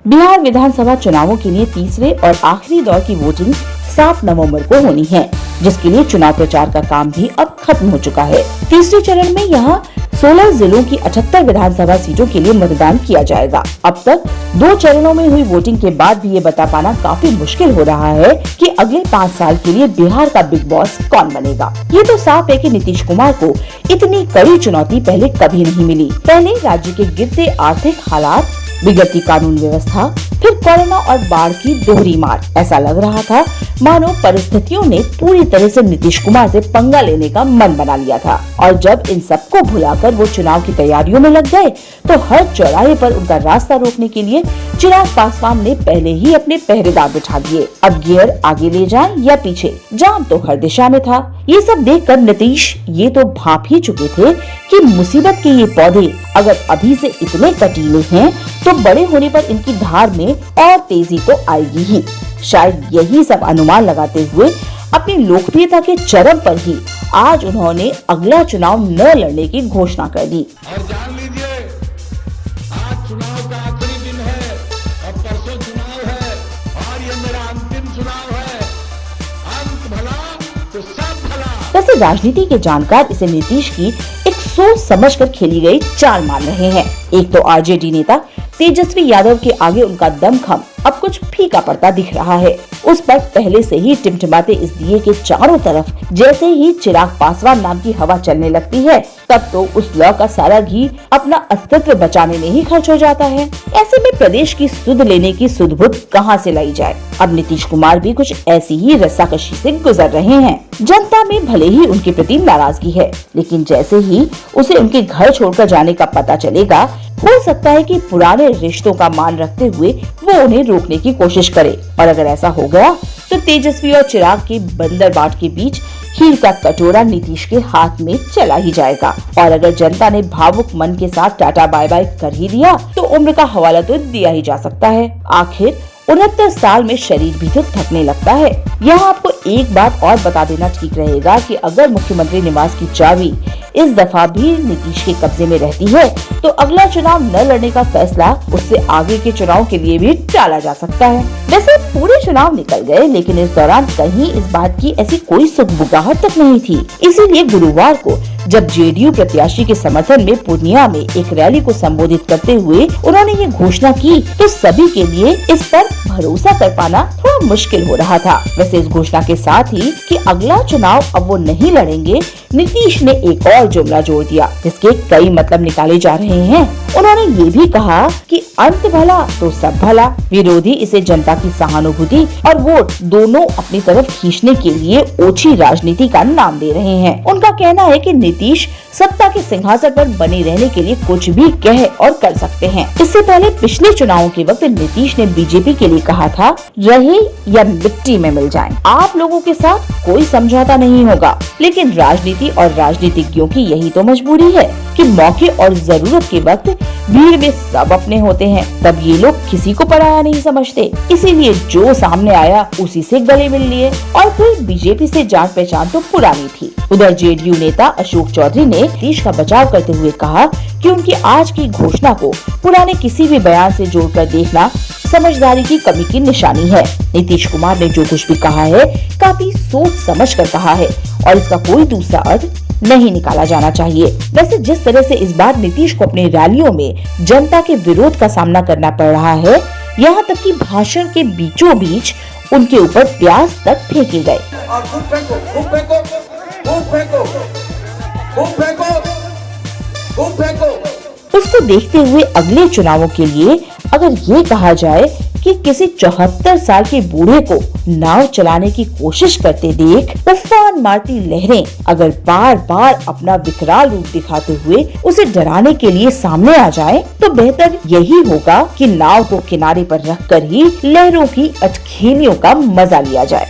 बिहार विधानसभा चुनावों के लिए तीसरे और आखिरी दौर की वोटिंग 7 नवंबर को होनी है, जिसके लिए चुनाव प्रचार का काम भी अब खत्म हो चुका है। तीसरे चरण में यहां 16 जिलों की 78 विधानसभा सीटों के लिए मतदान किया जाएगा। अब तक 2 चरणों में हुई वोटिंग के बाद भी ये बता पाना काफी मुश्किल हो रहा है कि अगले 5 साल के लिए बिहार का बिग बॉस कौन बनेगा। ये तो साफ है कि नीतीश कुमार को इतनी कड़ी चुनौती पहले कभी नहीं मिली। पहले राज्य के गिरते आर्थिक हालात, बिगड़ती कानून व्यवस्था, फिर कोरोना और बाढ़ की दोहरी मार। ऐसा लग रहा था मानो परिस्थितियों ने पूरी तरह से नीतीश कुमार से पंगा लेने का मन बना लिया था। और जब इन सबको भुलाकर वो चुनाव की तैयारियों में लग गए तो हर चौराहे पर उनका रास्ता रोकने के लिए चिराग पासवान ने पहले ही अपने पहरेदार बिठा दिए। अब गियर आगे ले जाएं या पीछे, जाम तो हर दिशा में था। ये सब देखकर नीतीश ये तो भांप ही चुके थे कि मुसीबत के ये पौधे अगर अभी से इतने कटीले हैं तो बड़े होने पर इनकी धार में और तेजी तो आएगी ही। शायद यही सब अनुमान लगाते हुए अपनी लोकप्रियता के चरम पर ही आज उन्होंने अगला चुनाव न लड़ने की घोषणा कर दी। और जान लीजिए, आज चुनाव का आखिरी दिन है और परसों चुनाव है और ये मेरा अंतिम चुनाव है। अंत भला तो सब भला। वैसे राजनीति के जानकार इसे नीतीश की एक सोच समझकर खेली गई चाल मान रहे हैं। एक तो आरजेडी नेता तेजस्वी यादव के आगे उनका दमखम अब कुछ फीका पड़ता दिख रहा है। उस पर पहले से ही टिमटिमाते इस दिए के चारों तरफ जैसे ही चिराग पासवान नाम की हवा चलने लगती है, तब तो उस लौ का सारा घी अपना अस्तित्व बचाने में ही खर्च हो जाता है। ऐसे में प्रदेश की सुध लेने की सुध-बुध कहां से लाई जाए। अब नीतीश कुमार भी कुछ ऐसी ही रस्साकशी से गुजर रहे हैं। जनता में भले ही उनके प्रति नाराजगी है, लेकिन जैसे ही उसे उनके घर छोड़कर जाने का पता चलेगा, हो सकता है कि पुराने रिश्तों का मान रखते हुए वो उन्हें रोकने की कोशिश करे। और अगर ऐसा हो गया तो तेजस्वी और चिराग के बंदर बाट के बीच खीर का कटोरा नीतीश के हाथ में चला ही जाएगा। और अगर जनता ने भावुक मन के साथ टाटा बाय बाय कर ही दिया तो उम्र का हवाला तो दिया ही जा सकता है। आखिर 69 साल में शरीर भी तो थकने लगता है। यहाँ आपको एक बात और बता देना ठीक रहेगा कि अगर मुख्यमंत्री निवास की चाबी इस दफा भी नीतीश के कब्जे में रहती है तो अगला चुनाव न लड़ने का फैसला उससे आगे के चुनाव के लिए भी टाला जा सकता है। वैसे पूरे चुनाव निकल गए, लेकिन इस दौरान कहीं इस बात की ऐसी कोई सुगबुगाहट तक नहीं थी। इसीलिए गुरुवार को जब जेडीयू प्रत्याशी के समर्थन में पूर्णिया में एक रैली को संबोधित करते हुए उन्होंने ये घोषणा की तो सभी के लिए इस पर भरोसा कर पाना थोड़ा मुश्किल हो रहा था। वैसे इस घोषणा के साथ ही कि अगला चुनाव अब वो नहीं लड़ेंगे, नीतीश ने एक और जुमला जोड़ दिया जिसके कई मतलब निकाले जा रहे हैं। उन्होंने ये भी कहा कि अंत भला तो सब भला। विरोधी इसे जनता की सहानुभूति और वोट दोनों अपनी तरफ खींचने के लिए ओछी राजनीति का नाम दे रहे हैं। उनका कहना है कि नीतीश सत्ता के सिंहासन पर बने रहने के लिए कुछ भी कह और कर सकते हैं। इससे पहले पिछले चुनावों के वक्त नीतीश ने बीजेपी के लिए कहा था, रहे या मिट्टी में मिल जाएं, आप लोगों के साथ कोई समझौता नहीं होगा। लेकिन राजनीति और राजनीतिज्ञों की यही तो मजबूरी है कि मौके और जरूरत के वक्त भीड़ में सब अपने होते हैं, तब ये लोग किसी को पराया नहीं समझते। इसीलिए जो सामने आया उसी से गले मिल लिए। और फिर बीजेपी से जान पहचान तो पुरानी थी। उधर जेडीयू नेता अशोक चौधरी ने नीतीश का बचाव करते हुए कहा कि उनकी आज की घोषणा को पुराने किसी भी बयान से जोड़कर देखना समझदारी की कमी की निशानी है। नीतीश कुमार ने जो कुछ भी कहा है काफी सोच समझ कर कहा है और इसका कोई दूसरा अर्थ नहीं निकाला जाना चाहिए। वैसे जिस तरह से इस बार नीतीश को अपनी रैलियों में जनता के विरोध का सामना करना पड़ रहा है, यहाँ तक कि भाषण के बीचों बीच उनके ऊपर प्याज तक फेंके गए। उसको देखते हुए अगले चुनावों के लिए अगर ये कहा जाए कि किसी 74 साल के बूढ़े को नाव चलाने की कोशिश करते देख उफान मारती लहरें अगर बार बार अपना विकराल रूप दिखाते हुए उसे डराने के लिए सामने आ जाए, तो बेहतर यही होगा कि नाव को किनारे पर रखकर ही लहरों की अटखेलियों का मजा लिया जाए।